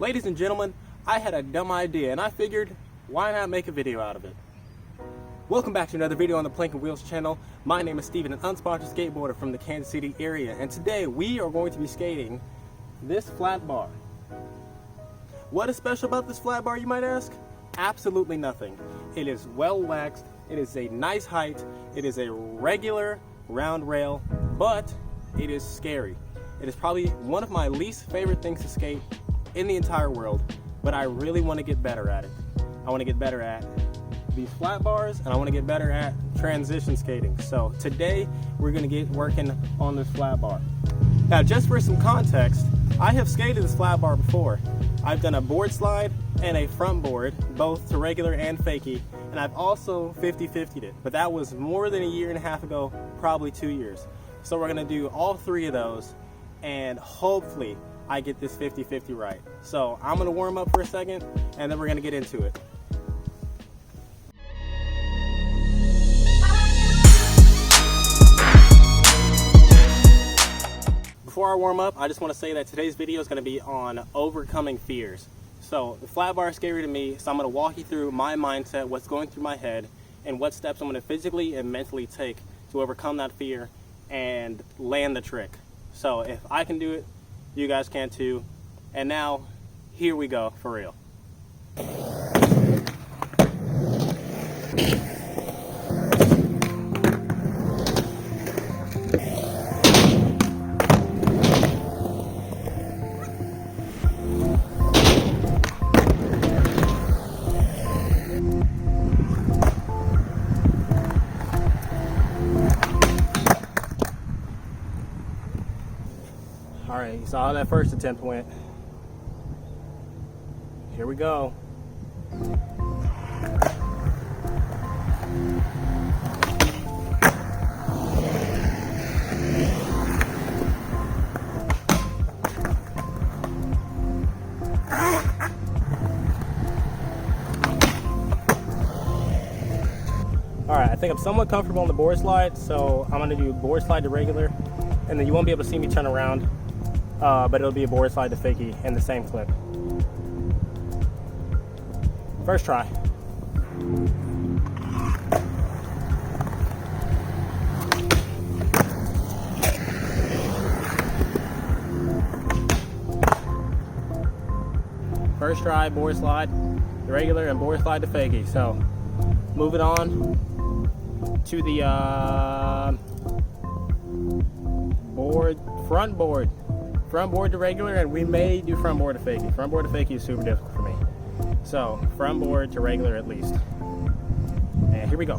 Ladies and gentlemen, I had a dumb idea and I figured, why not make a video out of it? Welcome back to another video on the Plank and Wheels channel. My name is Steven, an unsponsored skateboarder from the Kansas City area, and today we are going to be skating this flat bar. What is special about this flat bar, you might ask? Absolutely nothing. It is well waxed, it is a nice height, it is a regular round rail, but it is scary. It is probably one of my least favorite things to skate in the entire world, but I really want to get better at it. I want to get better at these flat bars, and I want to get better at transition skating. So today we're going to get working on this flat bar. Now, just for some context, I have skated this flat bar before. I've done a board slide and a front board, both to regular and fakie, and I've also 50-50'd it, but that was more than a year and a half ago, probably 2 years. So we're going to do all three of those, and hopefully I get this 50-50 right. So I'm going to warm up for a second, and then we're going to get into it. Before I warm up, I just want to say that today's video is going to be on overcoming fears. So the flat bar is scary to me, so I'm going to walk you through my mindset, what's going through my head, and what steps I'm going to physically and mentally take to overcome that fear and land the trick. So if I can do it, you guys can too. And now, here we go, for real. Alright, you saw how that first attempt went. Here we go. Alright, I think I'm somewhat comfortable on the board slide, so I'm going to do board slide to regular, and then you won't be able to see me turn around. But it'll be a board slide to fakie in the same clip. First try. First try, board slide to regular and board slide to fakie. So moving on to the front board to regular, and we may do front board to fakie. Front board to fakie is super difficult for me. So front board to regular at least. And here we go.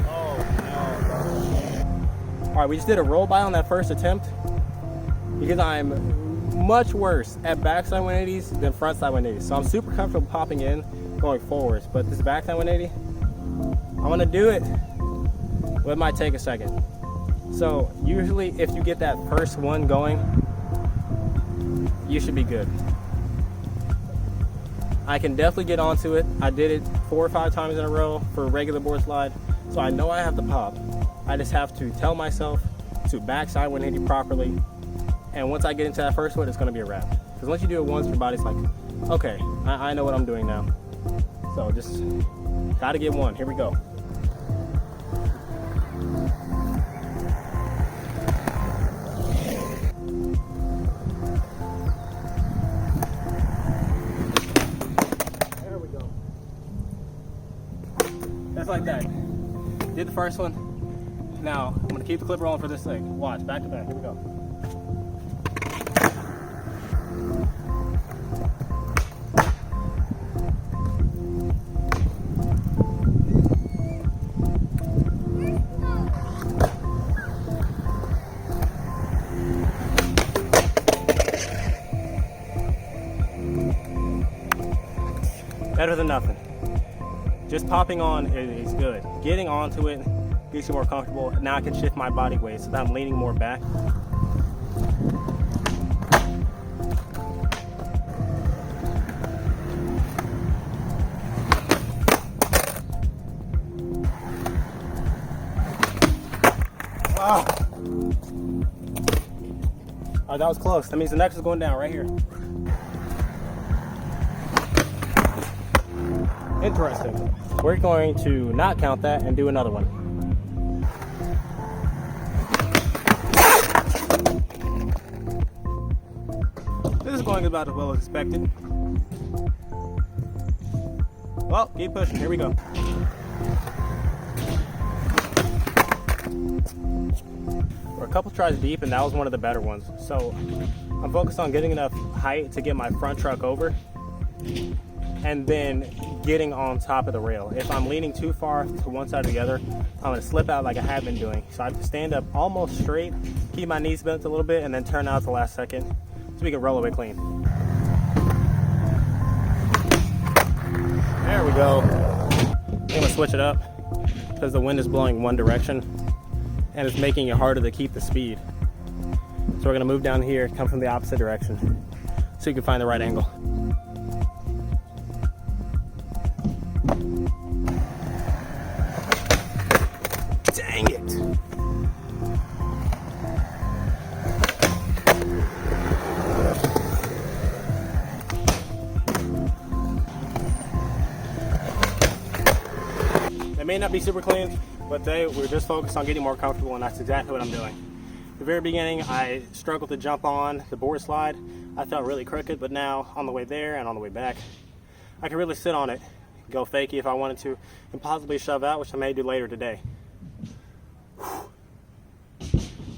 Oh no. Alright, we just did a roll by on that first attempt because I'm much worse at backside 180s than frontside 180s. So I'm super comfortable popping in going forwards, but this backside 180, I'm gonna do it, but it might take a second. So usually if you get that first one going, you should be good. I can definitely get onto it. I did it 4 or 5 times in a row for a regular board slide, so I know I have the pop. I just have to tell myself to backside 180 properly, and once I get into that first one, it's going to be a wrap. Because once you do it once, your body's like, okay, I know what I'm doing now. So just gotta get one. Here we go. Just like that. Did the first one. Now I'm gonna keep the clip rolling for this thing. Watch, back to back. Here we go. Better than nothing. Just popping on is good. Getting onto it gets you more comfortable. Now I can shift my body weight so that I'm leaning more back. Oh, that was close. That means the next is going down right here. Interesting. We're going to not count that and do another one. This is going about as well as expected. Well, keep pushing. Here we go. We're a couple tries deep, and that was one of the better ones. So I'm focused on getting enough height to get my front truck over and then getting on top of the rail. If I'm leaning too far to one side or the other, I'm gonna slip out like I have been doing. So I have to stand up almost straight, keep my knees bent a little bit, and then turn out the last second so we can roll away clean. There we go. I'm gonna switch it up because the wind is blowing one direction and it's making it harder to keep the speed. So we're gonna move down here, come from the opposite direction so you can find the right angle. Dang it! They may not be super clean, but we're just focused on getting more comfortable, and that's exactly what I'm doing. At the very beginning, I struggled to jump on the board slide. I felt really crooked, but now on the way there and on the way back, I can really sit on it, go fakie if I wanted to, and possibly shove out, which I may do later today.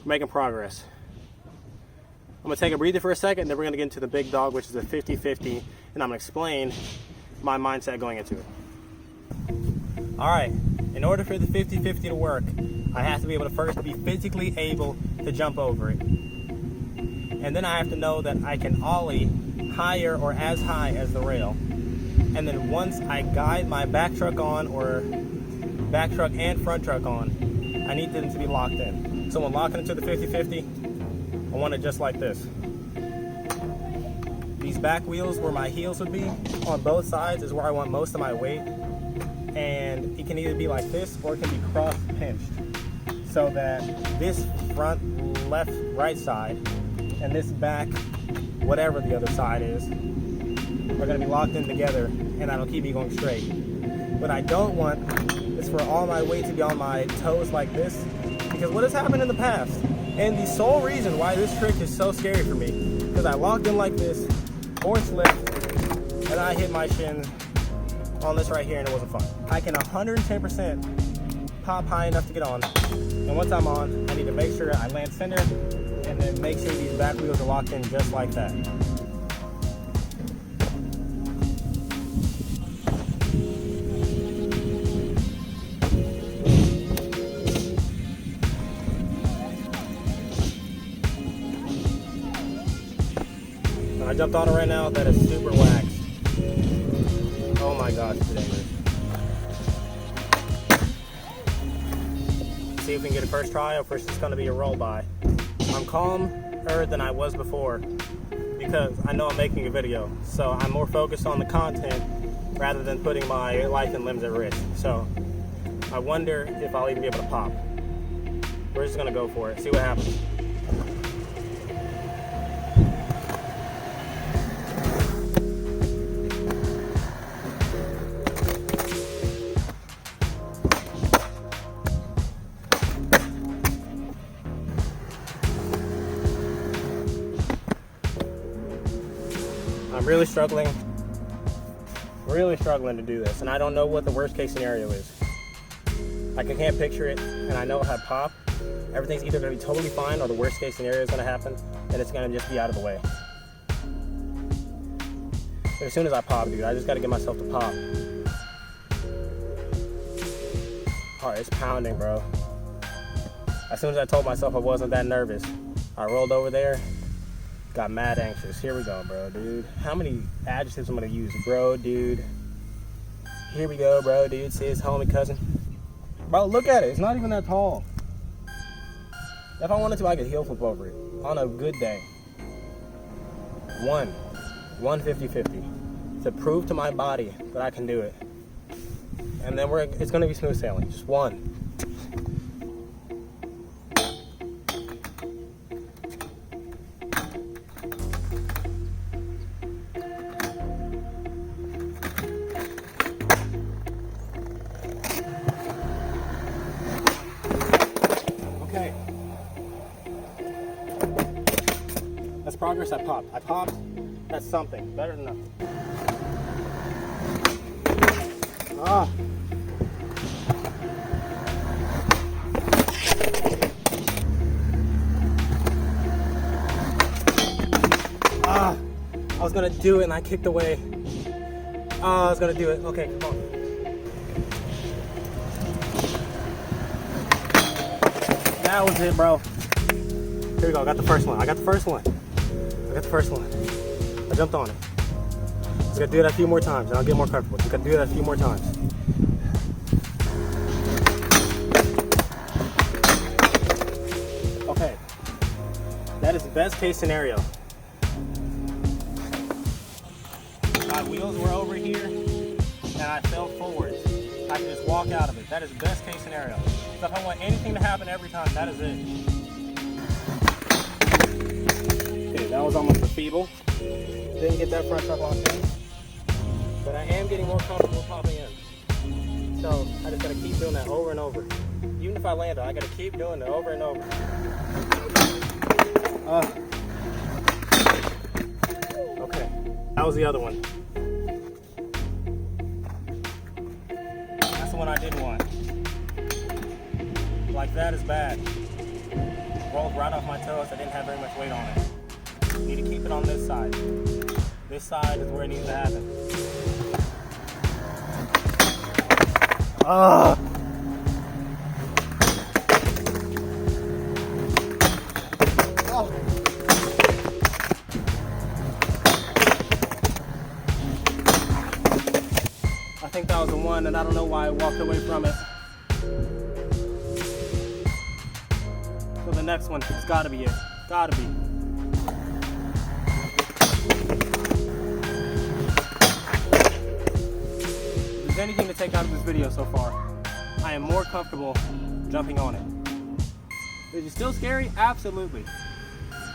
Making progress. I'm gonna take a breather for a second, and then we're gonna get into the big dog, which is a 50-50, and I'm gonna explain my mindset going into it. All right, in order for the 50-50 to work, I have to be able to first be physically able to jump over it. And then I have to know that I can ollie higher or as high as the rail. And then once I guide my back truck on, or back truck and front truck on, I need them to be locked in. So when locking into the 50-50, I want it just like this. These back wheels where my heels would be on both sides is where I want most of my weight. And it can either be like this or it can be cross pinched, so that this front left right side and this back whatever the other side is are going to be locked in together, and that'll keep me going straight. What I don't want is for all my weight to be on my toes like this, because what has happened in the past, and the sole reason why this trick is so scary for me, because I locked in like this, or slipped, and I hit my shin on this right here and it wasn't fun. I can 110% pop high enough to get on, and once I'm on, I need to make sure I land center and then make sure these back wheels are locked in just like that. When I jumped on it right now, that is super waxed. Oh my gosh, it's dangerous. See if we can get a first try, or if it's just going to be a roll by. I'm calmer than I was before because I know I'm making a video, so I'm more focused on the content rather than putting my life and limbs at risk. So I wonder if I'll even be able to pop. We're just going to go for it, see what happens. I'm really struggling to do this, and I don't know what the worst case scenario is. Like, I can't picture it, and I know if I pop, everything's either going to be totally fine or the worst case scenario is going to happen, and it's going to just be out of the way. But as soon as I pop, dude, I just got to get myself to pop. Heart is pounding, bro. As soon as I told myself I wasn't that nervous, I rolled over there, got mad anxious. Here we go, bro, dude. How many adjectives I'm gonna use? Bro, dude. Here we go, bro, dude. Sis, homie, cousin. Bro, look at it. It's not even that tall. If I wanted to, I could heel flip over it on a good day. One 50-50 to prove to my body that I can do it. And then it's gonna be smooth sailing. Just one. progress. I popped. That's something. Better than nothing. Ah. I was gonna do it and I kicked away. I was gonna do it. Okay, come on. That was it, bro. Here we go. I got the first one. I jumped on it. Just gotta do it a few more times and I'll get more comfortable. Just gotta do it a few more times. Okay. That is the best case scenario. My wheels were over here and I fell forward. I can just walk out of it. That is the best case scenario. So if I want anything to happen every time, that is it. Okay, that was almost a feeble. Didn't get that front truck on thing. But I am getting more comfortable popping in. So I just gotta keep doing that over and over. Even if I land it, I gotta keep doing it over and over. Okay, that was the other one. That's the one I didn't want. Like that is bad. Rolled right off my toes. I didn't have very much weight on it. Need to keep it on this side. This side is where it needs to happen. I think that was the one, and I don't know why I walked away from it. So the next one, it's gotta be it. Gotta be. If there's anything to take out of this video so far, I am more comfortable jumping on it. Is it still scary? Absolutely.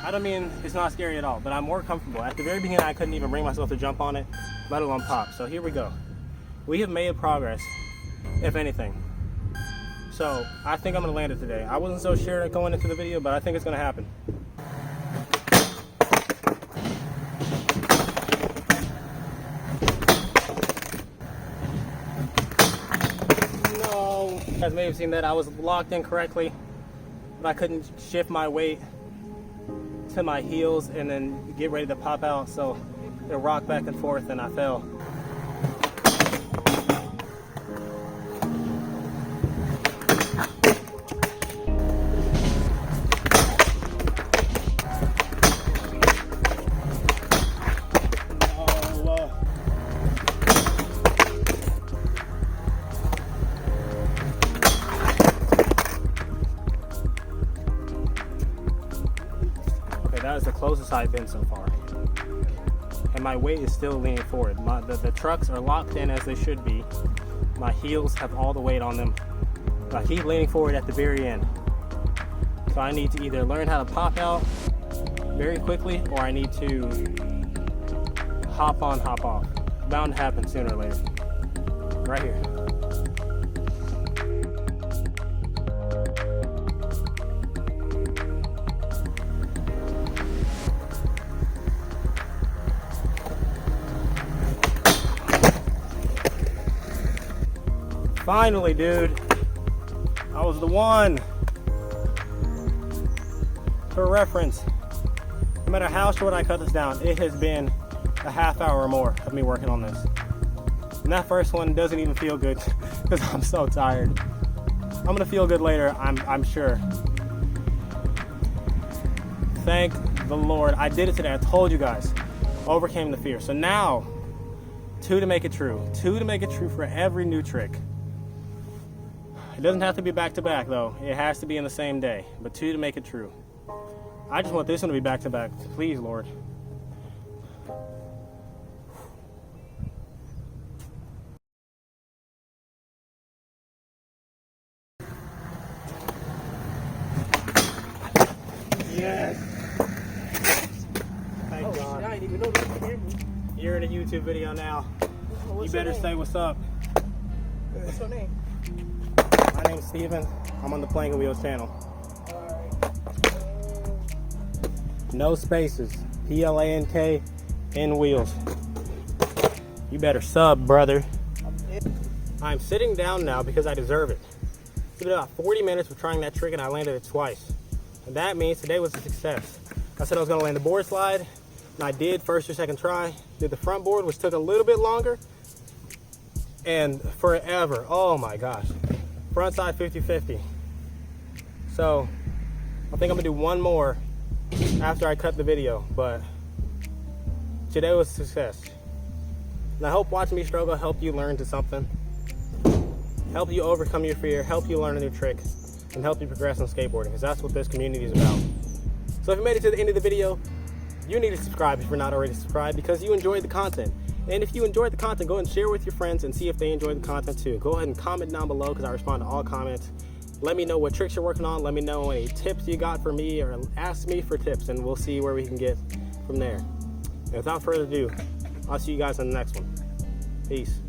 I don't mean it's not scary at all, but I'm more comfortable. At the very beginning, I couldn't even bring myself to jump on it, let alone pop. So here we go. We have made progress, if anything. So I think I'm gonna land it today. I wasn't so sure going into the video, but I think it's gonna happen. No, you guys may have seen that I was locked in correctly, but I couldn't shift my weight to my heels and then get ready to pop out. So it rocked back and forth and I fell. That is the closest I've been so far. And my weight is still leaning forward. The trucks are locked in as they should be. My heels have all the weight on them. I keep leaning forward at the very end. So I need to either learn how to pop out very quickly or I need to hop on, hop off. It's bound to happen sooner or later. Right here. Finally, dude. I was the one. For reference, no matter how short I cut this down, it has been a half hour or more of me working on this. And that first one doesn't even feel good because I'm so tired. I'm gonna feel good later, I'm sure. Thank the Lord. I did it today. I told you guys. Overcame the fear. So now, 2 to make it true. 2 to make it true for every new trick. It doesn't have to be back to back though. It has to be in the same day, but 2 to make it true. I just want this one to be back to back. Please, Lord. Yes. Thank God. I didn't even know this was camera. You're in a YouTube video now. You better say what's up. What's your name? My name's Steven. I'm on the Plank and Wheels channel. Alright. No spaces. P-L-A-N-K, in wheels. You better sub, brother. I'm sitting down now because I deserve it. It's been about 40 minutes of trying that trick and I landed it twice. And that means today was a success. I said I was gonna land the board slide, and I did first or second try. Did the front board, which took a little bit longer, and forever, oh my gosh. Front side 50-50. So, I think I'm gonna do one more after I cut the video, but today was a success. And I hope watching me struggle helped you learn to something, help you overcome your fear, help you learn a new trick, and help you progress on skateboarding, because that's what this community is about. So if you made it to the end of the video, you need to subscribe if you're not already subscribed, because you enjoyed the content. And if you enjoyed the content, go ahead and share with your friends and see if they enjoyed the content too. Go ahead and comment down below, because I respond to all comments. Let me know what tricks you're working on. Let me know any tips you got for me, or ask me for tips, and we'll see where we can get from there. And without further ado, I'll see you guys on the next one. Peace.